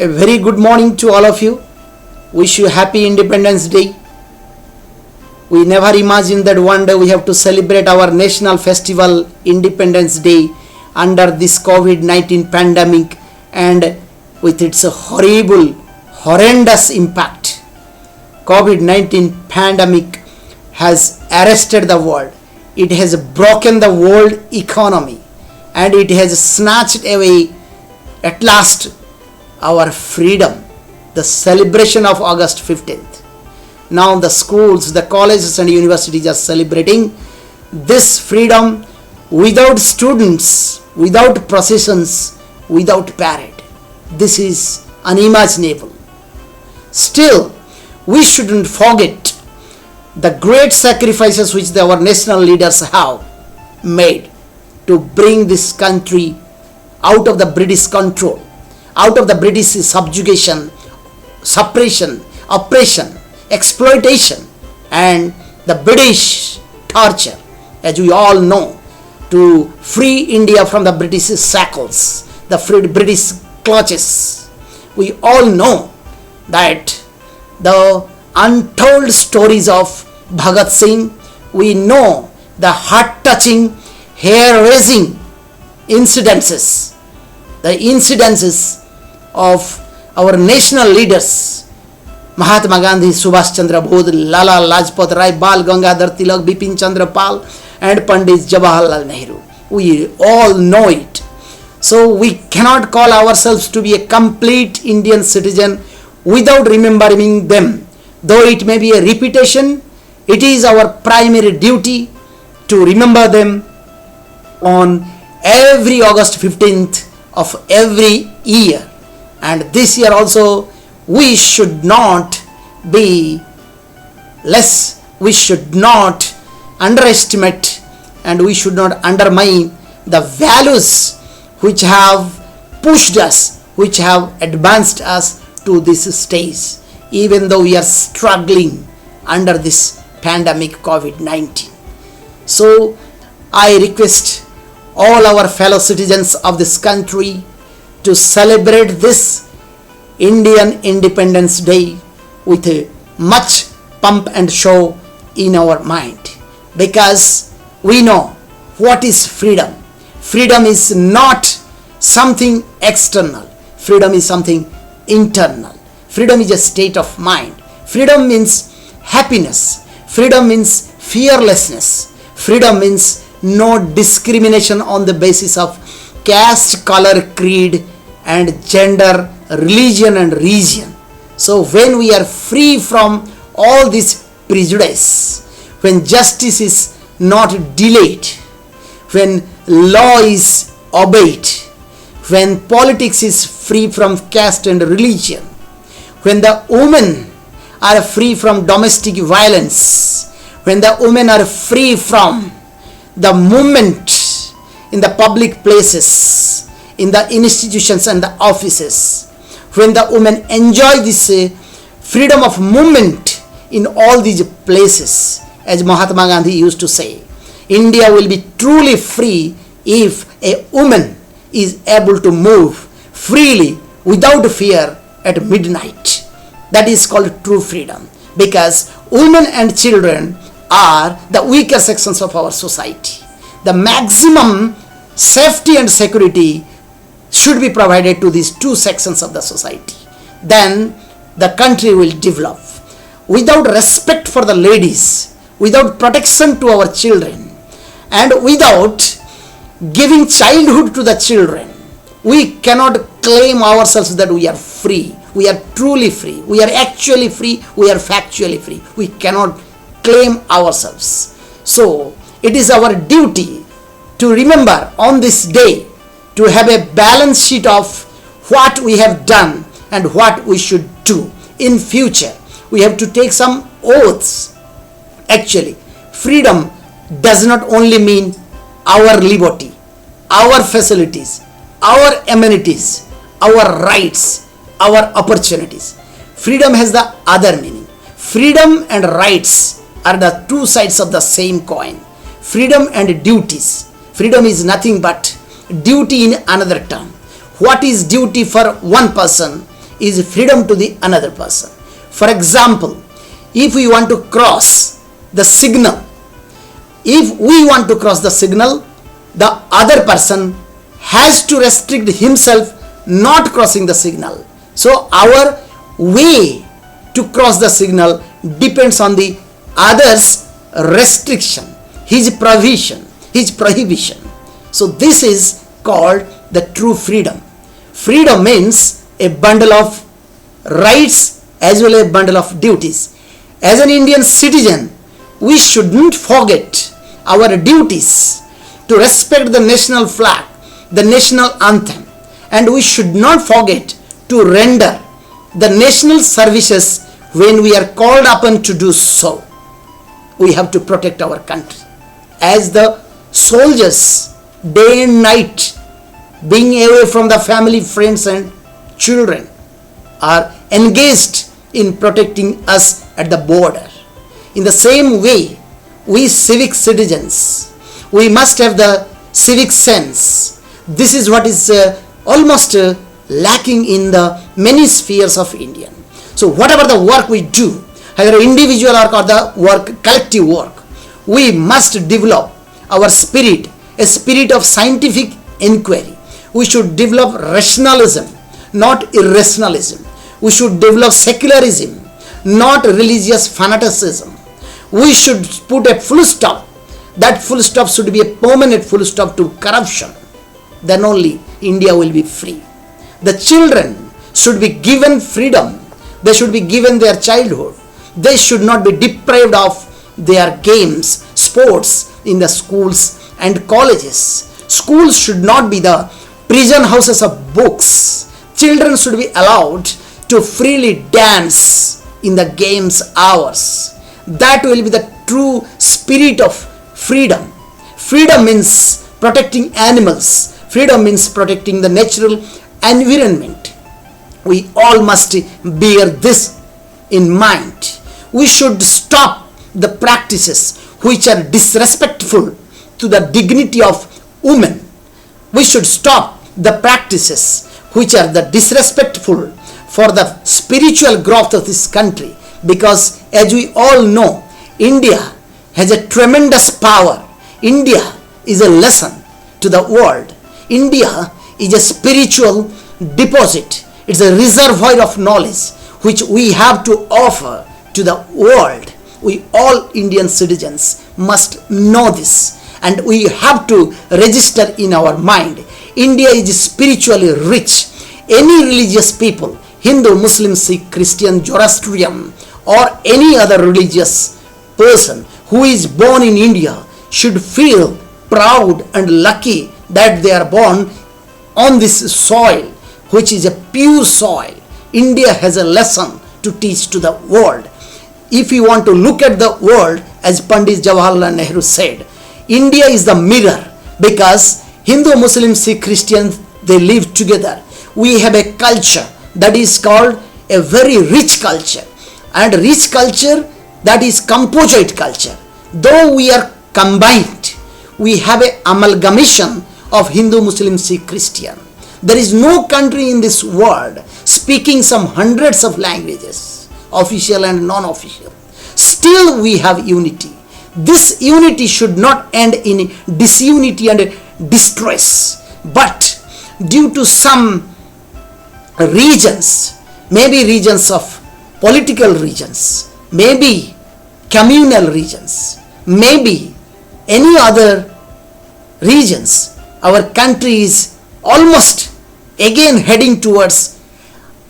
A very good morning to all of you. Wish you happy Independence Day. We never imagined that one day we have to celebrate our national festival Independence Day under this COVID-19 pandemic and with its horrible, horrendous impact. COVID-19 pandemic has arrested the world. It has broken the world economy and it has snatched away at last our freedom, the celebration of August 15th. Now the schools, the colleges and universities are celebrating this freedom without students, without processions, without parade. This is unimaginable. Still, we shouldn't forget the great sacrifices which our national leaders have made to bring this country out of the British control, out of the British subjugation, suppression, oppression, exploitation and the British torture, as we all know, to free India from the British shackles, the British clutches. We all know that the untold stories of Bhagat Singh, we know the heart-touching, hair-raising incidences, the incidences of our national leaders, Mahatma Gandhi, Subhash Chandra Bose, Lala Lajpat Rai, Bal Gangadhar Tilak, Bipin Chandra Pal and Pandit Jawaharlal Nehru. We all know it. So we cannot call ourselves to be a complete Indian citizen without remembering them. Though it may be a repetition, it is our primary duty to remember them on every August 15th of every year. And this year also we should not be less, we should not underestimate and we should not undermine the values which have pushed us, which have advanced us to this stage, even though we are struggling under this pandemic COVID-19. So I request all our fellow citizens of this country to celebrate this Indian Independence Day with much pump and show in our mind, because we know what is freedom. Freedom is not something external. Freedom is something internal. Freedom is a state of mind. Freedom means happiness. Freedom means fearlessness. Freedom means no discrimination on the basis of caste, color, creed and gender, religion and region. So when we are free from all this prejudice, when justice is not delayed, when law is obeyed, when politics is free from caste and religion, when the women are free from domestic violence, when the women are free from the movement in the public places, in the institutions and the offices, when the women enjoy this freedom of movement in all these places, as Mahatma Gandhi used to say, India will be truly free if a woman is able to move freely without fear at midnight. That is called true freedom, because women and children are the weaker sections of our society. The maximum safety and security should be provided to these two sections of the society. Then the country will develop. Without respect for the ladies, without protection to our children, and without giving childhood to the children, we cannot claim ourselves that we are free. We are truly free. We are actually free. We are factually free. We cannot claim ourselves. So it is our duty to remember on this day to have a balance sheet of what we have done and what we should do in future. We have to take some oaths. Actually, freedom does not only mean our liberty, our facilities, our amenities, our rights, our opportunities. Freedom has the other meaning. Freedom and rights are the two sides of the same coin. Freedom and duties. Freedom is nothing but duty in another term. What is duty for one person is freedom to the another person. For example, if we want to cross the signal, if we want to cross the signal, the other person has to restrict himself not crossing the signal. So our way to cross the signal depends on the other's restriction, his provision, his prohibition. So this is called the true freedom. Freedom means a bundle of rights as well as a bundle of duties. As an Indian citizen, we shouldn't forget our duties to respect the national flag, the national anthem, and we should not forget to render the national services when we are called upon to do so. We have to protect our country. As the soldiers, day and night, being away from the family, friends and children, are engaged in protecting us at the border. In the same way, we civic citizens, we must have the civic sense. This is what is almost lacking in the many spheres of India. So whatever the work we do, either individual work or the work, collective work, we must develop our spirit, a spirit of scientific inquiry. We should develop rationalism, not irrationalism. We should develop secularism, not religious fanaticism. We should put a full stop. That full stop should be a permanent full stop to corruption. Then only India will be free. The children should be given freedom. They should be given their childhood. They should not be deprived of their games, sports in the schools and colleges. Schools should not be the prison houses of books. Children should be allowed to freely dance in the games hours. That will be the true spirit of freedom. Freedom means protecting animals. Freedom means protecting the natural environment. We all must bear this in mind. We should stop the practices which are disrespectful to the dignity of women. We should stop the practices which are the disrespectful for the spiritual growth of this country, because as we all know, India has a tremendous power. India is a lesson to the world. India is a spiritual deposit. It's a reservoir of knowledge which we have to offer to the world. We all Indian citizens must know this, and we have to register in our mind. India is spiritually rich. Any religious people, Hindu, Muslim, Sikh, Christian, Zoroastrian, or any other religious person who is born in India should feel proud and lucky that they are born on this soil, which is a pure soil. India has a lesson to teach to the world. If you want to look at the world, as Pandit Jawaharlal Nehru said, India is the mirror, because Hindu, Muslim, Sikh, Christians, they live together. We have a culture that is called a very rich culture, and rich culture that is composite culture. Though we are combined, we have an amalgamation of Hindu, Muslim, Sikh, Christian. There is no country in this world speaking some hundreds of languages, official and non-official. Still we have unity. This unity should not end in disunity and distress, but due to some regions, maybe regions of political regions, maybe communal regions, maybe any other regions, our country is almost again heading towards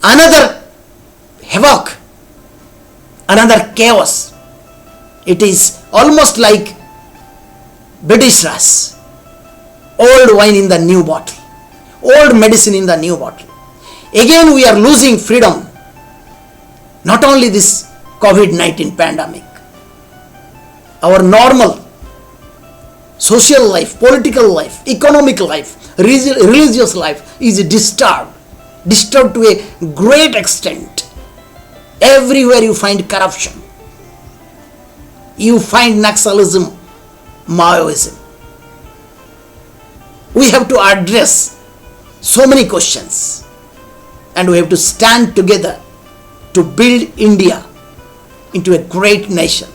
another havoc, another chaos. It is almost like British Raj, old wine in the new bottle, old medicine in the new bottle. Again we are losing freedom. Not only this COVID-19 pandemic, our normal social life, political life, economic life, religious life is disturbed to a great extent. Everywhere you find corruption, you find Naxalism, Maoism. We have to address so many questions. and we have to stand together to build India into a great nation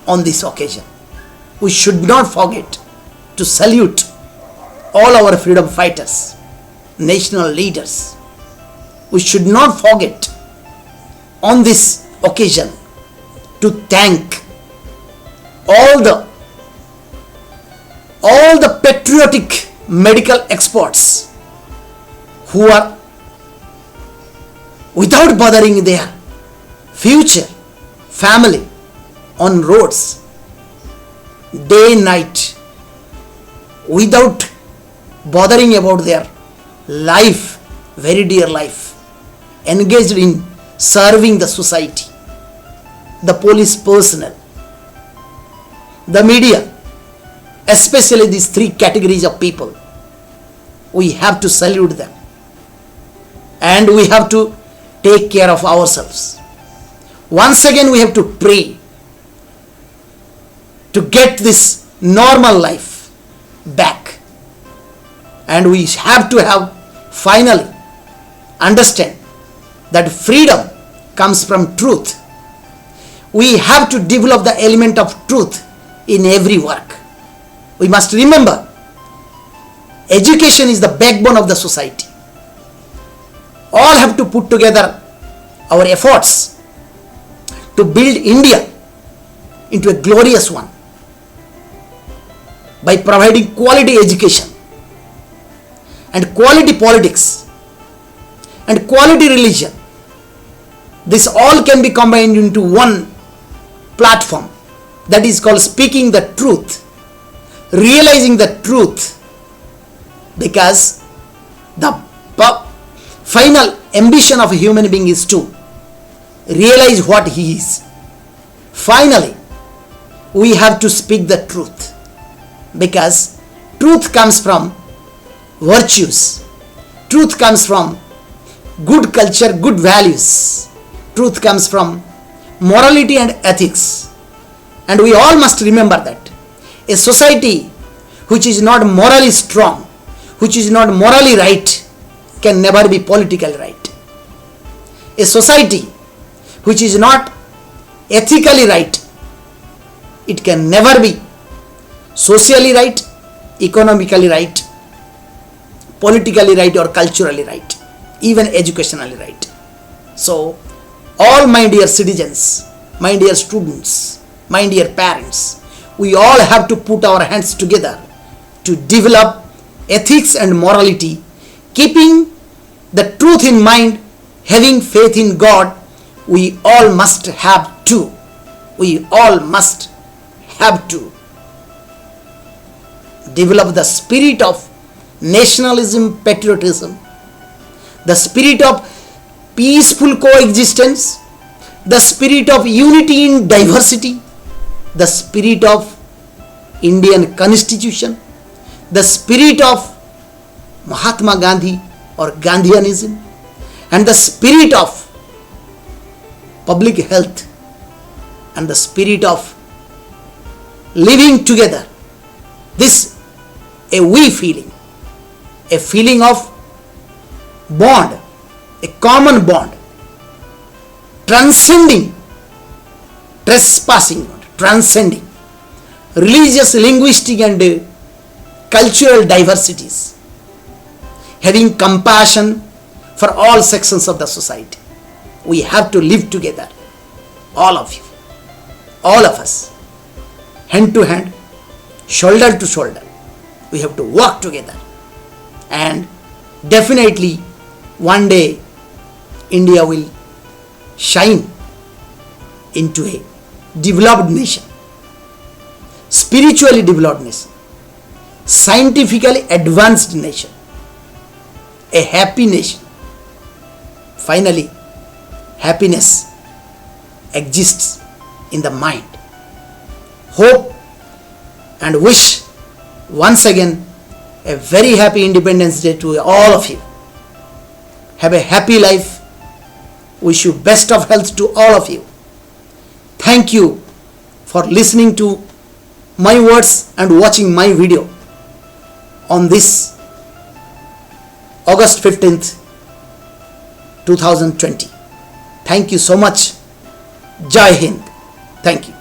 on this occasion. We should not forget to salute all our freedom fighters, national leaders. We should not forget on this occasion to thank all the patriotic medical experts who are without bothering their future family on roads day and night, without bothering about their life, very dear life, engaged in serving the society, the police personnel, the media, especially these three categories of people. We have to salute them, and we have to take care of ourselves. Once again, we have to pray to get this normal life back, and we have to have finally understand that freedom comes from truth. We have to develop the element of truth in every work. We must remember, education is the backbone of the society. All have to put together our efforts to build India into a glorious one by providing quality education and quality politics and quality religion. This all can be combined into one platform, that is called speaking the truth, realizing the truth, because the final ambition of a human being is to realize what he is. Finally, we have to speak the truth, because truth comes from virtues, truth comes from good culture, good values, truth comes from morality and ethics. And we all must remember that a society which is not morally strong, which is not morally right, can never be politically right. A society which is not ethically right, it can never be socially right, economically right, politically right, or culturally right, even educationally right. So, all my dear citizens, my dear students, my dear parents, we all have to put our hands together to develop ethics and morality, keeping the truth in mind, having faith in God. We all must have to. We all must have to develop the spirit of nationalism, patriotism, the spirit of peaceful coexistence, the spirit of unity in diversity, the spirit of Indian Constitution, the spirit of Mahatma Gandhi or Gandhianism, and the spirit of public health, and the spirit of living together. This a we feeling, a feeling of bond, a common bond, transcending, trespassing, transcending religious, linguistic and cultural diversities, having compassion for all sections of the society. We have to live together, all of you, all of us, hand to hand, shoulder to shoulder. We have to work together, and definitely one day India will shine into a developed nation, spiritually developed nation, scientifically advanced nation, a happy nation. Finally, happiness exists in the mind. Hope and wish once again a very happy Independence Day to all of you. Have a happy life. Wish you best of health to all of you. Thank you for listening to my words and watching my video on this August 15th, 2020. Thank you so much. Jai Hind. Thank you.